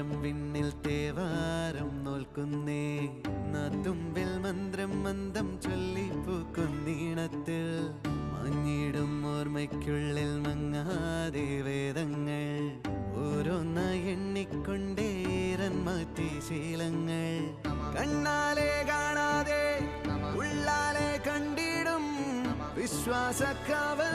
നേരം വിണ്ണിൽ തേവാരം നോൽക്കുന്നേ. നാത്തുമ്പിൽ മന്ത്രം മന്ദം ചൊല്ലിപ്പൂക്കുന്നീണത്തിൽ മഞ്ഞിടും ഓർമ്മയ്ക്കുള്ളിൽ മങ്ങാതെ വേദങ്ങൾ ഓരോന്നായി എണ്ണിക്കൊണ്ടേരൻ മാറ്റി ശീലങ്ങൾ. കണ്ണാലെ കാണാതെ ഉള്ളാലെ കണ്ടിടും വിശ്വാസക്കാവൽ